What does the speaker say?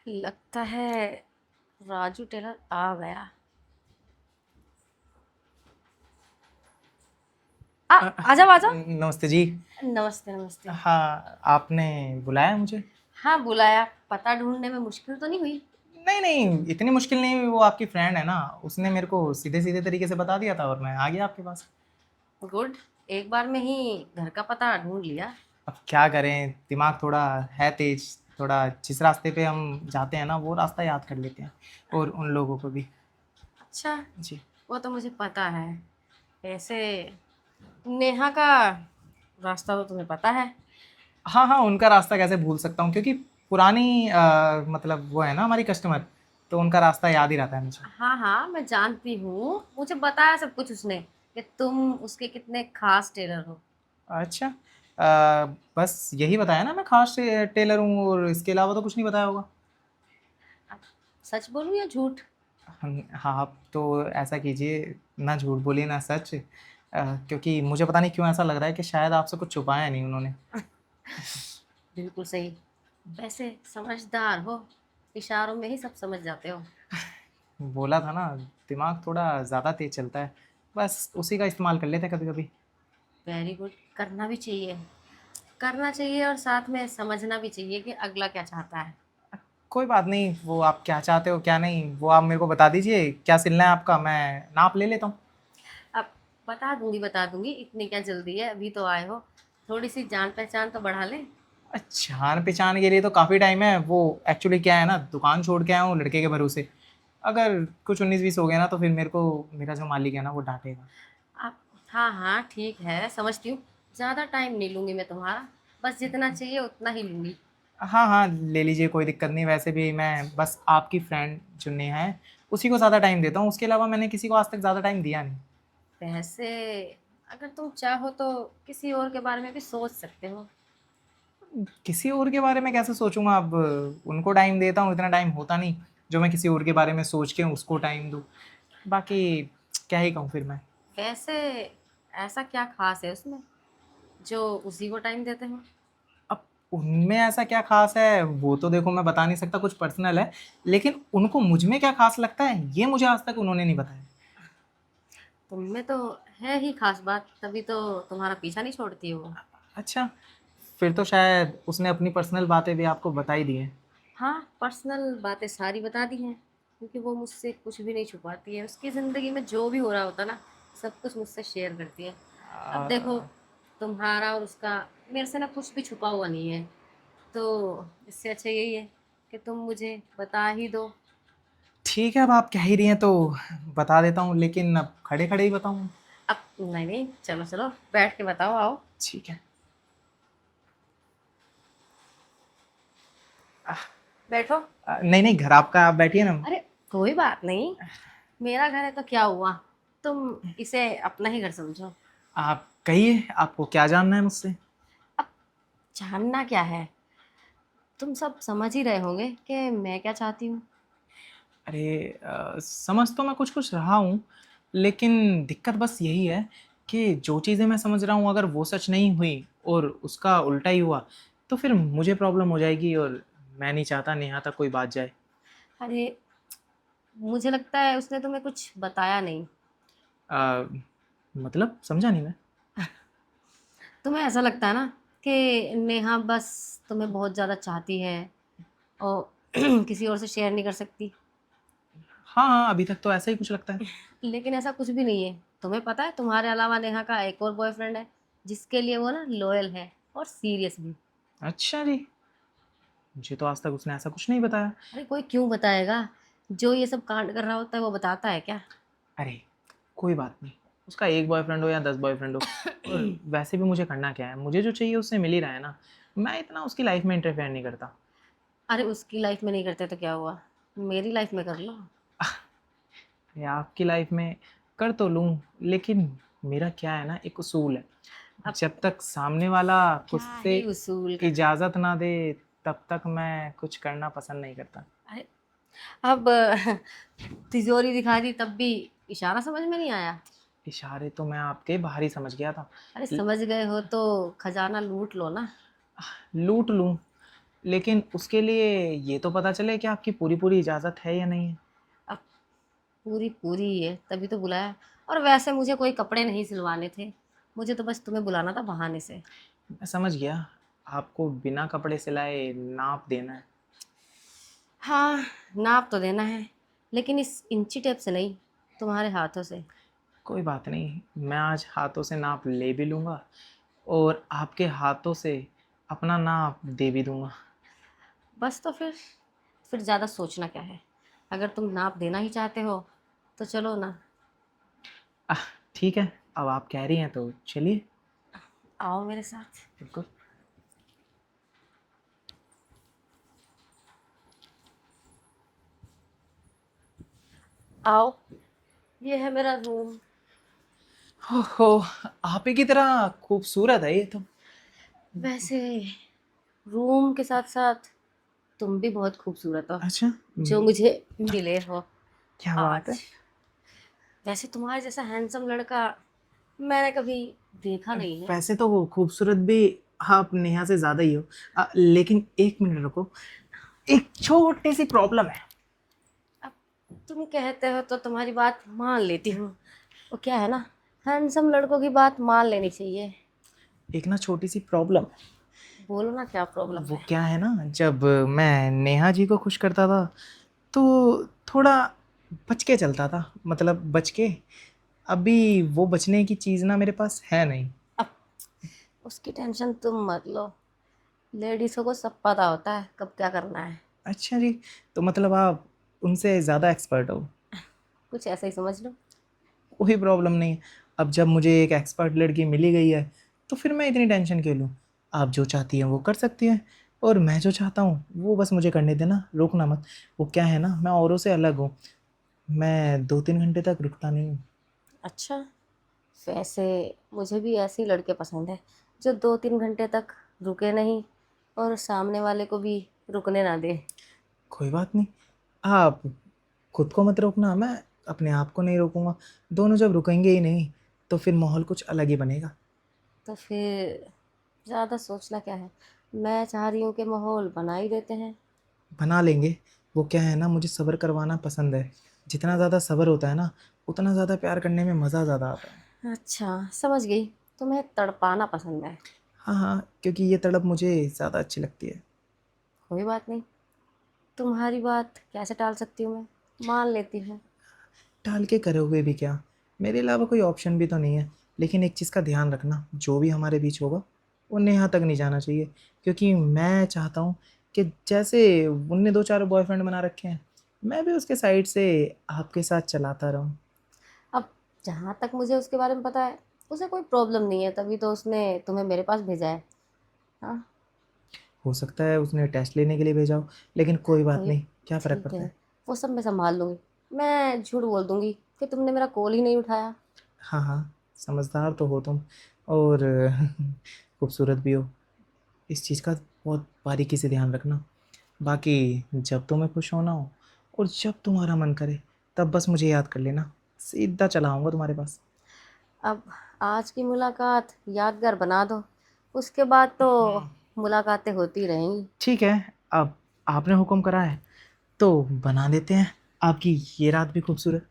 लगता है राजू टेलर आ गया। अ, आ जाओ आ जाओ। नमस्ते जी। नमस्ते नमस्ते। हाँ, आपने बुलाया मुझे? हाँ बुलाया, पता ढूंढने में मुश्किल तो नहीं हुई? नहीं नहीं, इतनी मुश्किल नहीं हुई। वो आपकी फ्रेंड है ना, उसने मेरे को सीधे सीधे तरीके से बता दिया था और मैं आ गया आपके पास। गुड, एक बार में ही घर का पता ढूंढ लिया। अब क्या करें, दिमाग थोड़ा है तेज। थोड़ा जिस रास्ते पे हम जाते हैं ना, वो रास्ता याद कर लेते हैं, और उन लोगों को भी। अच्छा, जी। वो तो मुझे पता है। ऐसे नेहा का रास्ता तो तुम्हें पता है। हाँ हाँ, उनका रास्ता कैसे भूल सकता हूँ, क्योंकि पुरानी मतलब वो है ना हमारी कस्टमर, तो उनका रास्ता याद ही रहता है मुझे। हाँ हाँ, मैं जानती हूँ, मुझे बताया सब कुछ उसने कि तुम उसके कितने खास टेलर हो। अच्छा। बस यही बताया ना, मैं खास टेलर हूँ, और इसके अलावा तो कुछ नहीं बताया होगा। अब सच बोलूं या झूठ? हाँ, आप तो ऐसा कीजिए, ना झूठ बोलिए ना सच। क्योंकि मुझे पता नहीं क्यों ऐसा लग रहा है कि शायद आपसे कुछ छुपाया नहीं उन्होंने। बिल्कुल सही। वैसे समझदार हो, इशारों में ही सब समझ जाते हो। बोला था ना, दिमाग थोड़ा ज़्यादा तेज चलता है, बस उसी का इस्तेमाल कर लेते हैं कभी कभी। वेरी गुड, करना भी चाहिए। करना चाहिए और साथ में समझना भी चाहिए कि अगला क्या चाहता है। कोई बात नहीं, वो आप क्या चाहते हो क्या नहीं, वो आप मेरे को बता दीजिए, क्या सिलना है आपका, मैं नाप ले लेता हूँ। अब बता दूंगी, इतनी क्या जल्दी है, अभी तो आए हो। थोड़ी सी जान पहचान तो बढ़ा ले। जान पहचान के लिए तो काफ़ी टाइम है। वो एक्चुअली क्या है ना, दुकान छोड़ के आया हूँ लड़के के भरोसे। अगर कुछ 19-20 हो गया ना, तो फिर मेरे को मेरा जो मालिक है ना, वो डांटेगा। अब हाँ हाँ ठीक है, समझती हूँ। ज़्यादा टाइम नहीं लूंगी मैं तुम्हारा, बस जितना चाहिए उतना ही लूंगी। हाँ हाँ, ले लीजिए, कोई दिक्कत नहीं। वैसे भी मैं बस आपकी फ्रेंड जो नेहा है, उसी को ज़्यादा टाइम देता हूँ। उसके अलावा मैंने किसी को आज तक ज़्यादा टाइम दिया नहीं। वैसे अगर तुम चाहो तो किसी और के बारे में भी सोच सकते हो। किसी और के बारे में कैसे सोचूंगा अब? उनको टाइम देता हूँ, इतना टाइम होता नहीं जो मैं किसी और के बारे में सोच के उसको टाइम दूँ। बाकी क्या ही कहूँ फिर मैं। वैसे ऐसा क्या खास है उसमें जो उसी को टाइम देते हो? अब उनमें ऐसा क्या खास है, वो तो देखो मैं बता नहीं सकता, कुछ पर्सनल है। लेकिन उनको मुझ में क्या खास लगता है, ये मुझे आज तक उन्होंने नहीं बताया। तुम में तो है ही खास बात, तभी तो तुम्हारा पीछा नहीं छोड़ती है वो। अच्छा, फिर तो शायद उसने अपनी पर्सनल बातें भी आपको बता ही दी हैं। हाँ, पर्सनल बातें सारी बता दी हैं, क्योंकि वो मुझसे कुछ भी नहीं छुपाती है। उसकी ज़िंदगी में जो भी हो रहा होता ना, सब कुछ मुझसे शेयर करती है। अब देखो, आ, तुम्हारा और उसका मेरे से ना कुछ भी छुपा हुआ नहीं है, तो इससे अच्छा यही है कि तुम मुझे बता ही दो। ठीक है, अब आप कह ही रही हैं तो बता देता हूँ, लेकिन अब खड़े खड़े ही बताऊँ? अब नहीं नहीं, चलो चलो बैठ के बताओ, आओ। ठीक है। बैठो। नहीं नहीं, घर आपका, आप बैठिए ना। अरे कोई बात नहीं, मेरा घर है तो क्या हुआ, तुम इसे अपना ही घर समझो। आप कहिए, आपको क्या जानना है मुझसे? अब जानना क्या है, तुम सब समझ ही रहे होंगे कि मैं क्या चाहती हूँ। अरे समझ तो मैं कुछ कुछ रहा हूँ, लेकिन दिक्कत बस यही है कि जो चीज़ें मैं समझ रहा हूँ, अगर वो सच नहीं हुई और उसका उल्टा ही हुआ, तो फिर मुझे प्रॉब्लम हो जाएगी, और मैं नहीं चाहता नेहा तक कोई बात जाए। अरे मुझे लगता है उसने तुम्हें कुछ बताया नहीं। अ, मतलब समझा नहीं मैं। तुम्हें ऐसा लगता है ना कि नेहा बस तुम्हें बहुत ज़्यादा चाहती है और किसी और से शेयर नहीं कर सकती। हाँ हाँ, अभी तक तो ऐसा ही कुछ लगता है। लेकिन ऐसा कुछ भी नहीं है। तुम्हें पता है तुम्हारे अलावा नेहा का एक और बॉयफ्रेंड है, जिसके लिए वो ना लॉयल है और सीरियस भी। अच्छा जी, मुझे तो आज तक उसने ऐसा कुछ नहीं बताया। अरे कोई क्यों बताएगा, जो ये सब कांड कर रहा होता है वो बताता है क्या? अरे कोई बात नहीं, उसका एक बॉयफ्रेंड हो या 10 बॉयफ्रेंड हो, और वैसे भी मुझे करना क्या है, मुझे जो चाहिए उससे मिल ही रहा है ना। मैं इतना उसकी लाइफ में इंटरफेयर नहीं करता। अरे उसकी लाइफ में नहीं करते तो क्या हुआ, मेरी लाइफ में कर लो। या आपकी लाइफ में कर तो लूँ, लेकिन मेरा क्या है ना, एक उसूल है। अब जब तक सामने वाला खुद क्या से ही उसूल का। इजाज़त ना दे, तब तक मैं कुछ करना पसंद नहीं करता। अरे अब तिजोरी दिखा दी तब भी इशारा समझ में नहीं आया? इशारे तो मैं आपके बाहर ही समझ गया था। अरे ल- समझ गए हो तो खजाना लूट लो ना। लूट लूँ, लेकिन उसके लिए ये तो पता चले कि आपकी पूरी पूरी इजाज़त है या नहीं है। अब पूरी पूरी ही है, तभी तो बुलाया। और वैसे मुझे कोई कपड़े नहीं सिलवाने थे, मुझे तो बस तुम्हें बुलाना था बहाने से। मैं समझ गया, आपको बिना कपड़े सिलाए नाप देना है। हाँ, नाप तो देना है, लेकिन इस इंची टेप से नहीं, तुम्हारे हाथों से। कोई बात नहीं, मैं आज हाथों से नाप ले भी लूँगा और आपके हाथों से अपना नाप दे भी दूँगा। बस तो फिर ज़्यादा सोचना क्या है। अगर तुम नाप देना ही चाहते हो तो चलो ना। आह, ठीक है, अब आप कह रही हैं तो चलिए। आओ मेरे साथ। बिल्कुल। आओ, ये है मेरा रूम। हो, आप ही की तरह खूबसूरत है ये तो। वैसे रूम के साथ साथ तुम भी बहुत खूबसूरत हो, अच्छा। जो मुझे मिले हो क्या बात है। आज। वैसे तुम्हारे जैसा हैंडसम लड़का मैंने कभी देखा नहीं है। वैसे तो वो खूबसूरत भी आप नेहा से ज़्यादा ही हो। लेकिन एक मिनट रुको, एक छोटी सी प्रॉब्लम है। अब तुम कहते हो तो तुम्हारी बात मान लेती हूँ। वो क्या है ना, हैंडसम लड़कों की बात मान लेनी चाहिए। एक ना छोटी सी प्रॉब्लम। बोलो ना, क्या प्रॉब्लम वो है। क्या है ना, जब मैं नेहा जी को खुश करता था तो थोड़ा बच के चलता था, मतलब बच के। अभी वो बचने की चीज़ ना मेरे पास है नहीं। अब उसकी टेंशन तुम मत लो, लेडीज़ों को सब पता होता है कब क्या करना है। अच्छा जी, तो मतलब आप उनसे ज़्यादा एक्सपर्ट हो। कुछ ऐसा ही समझ लो। कोई प्रॉब्लम नहीं है। अब जब मुझे एक एक्सपर्ट लड़की मिली गई है तो फिर मैं इतनी टेंशन क्यों लूँ। आप जो चाहती हैं वो कर सकती हैं और मैं जो चाहता हूँ वो बस मुझे करने देना, रोकना मत। वो क्या है ना, मैं औरों से अलग हूँ, मैं 2-3 घंटे तक रुकता नहीं हूँ। अच्छा, वैसे मुझे भी ऐसे ही लड़के पसंद है, जो 2-3 घंटे तक रुके नहीं और सामने वाले को भी रुकने ना दे। कोई बात नहीं, आप खुद को मत रोकना, मैं अपने आप को नहीं रोकूंगा। दोनों जब रुकेंगे ही नहीं तो फिर माहौल कुछ अलग ही बनेगा। तो फिर ज़्यादा सोचना क्या है, मैं चाह रही हूँ कि माहौल बना ही देते हैं। बना लेंगे। वो क्या है ना, मुझे सब्र करवाना पसंद है। जितना ज़्यादा सब्र होता है ना, उतना ज़्यादा प्यार करने में मज़ा ज़्यादा आता है। अच्छा, समझ गई, तुम्हें तड़पाना पसंद है। हाँ हाँ, क्योंकि ये तड़प मुझे ज़्यादा अच्छी लगती है। कोई बात नहीं, तुम्हारी बात कैसे टाल सकती हूँ, मैं मान लेती हूँ। टाल के करे हुए भी क्या, मेरे अलावा कोई ऑप्शन भी तो नहीं है। लेकिन एक चीज़ का ध्यान रखना, जो भी हमारे बीच होगा वो नेहा तक नहीं जाना चाहिए। क्योंकि मैं चाहता हूँ कि जैसे उनने 2-4 बॉयफ्रेंड बना रखे हैं, मैं भी उसके साइड से आपके साथ चलाता रहूँ। अब जहाँ तक मुझे उसके बारे में पता है, उसे कोई प्रॉब्लम नहीं है, तभी तो उसने तुम्हें मेरे पास भेजा है। हाँ। हो सकता है उसने टेस्ट लेने के लिए भेजा हो, लेकिन कोई बात कोई, नहीं, क्या फ़र्क ठीक पड़ता है, है। वो सब मैं संभाल लूँगी। मैं झूठ बोल दूँगी कि तुमने मेरा कॉल ही नहीं उठाया। हाँ हाँ, समझदार तो हो तुम, और खूबसूरत भी हो। इस चीज़ का बहुत बारीकी से ध्यान रखना। बाकी जब तुम्हें खुश होना हो और जब तुम्हारा मन करे, तब बस मुझे याद कर लेना, सीधा चला आऊँगा तुम्हारे पास। अब आज की मुलाकात यादगार बना दो, उसके बाद तो मुलाकातें होती रहेंगी। ठीक है, अब आपने हुक्म करा है तो बना देते हैं आपकी ये रात भी खूबसूरत।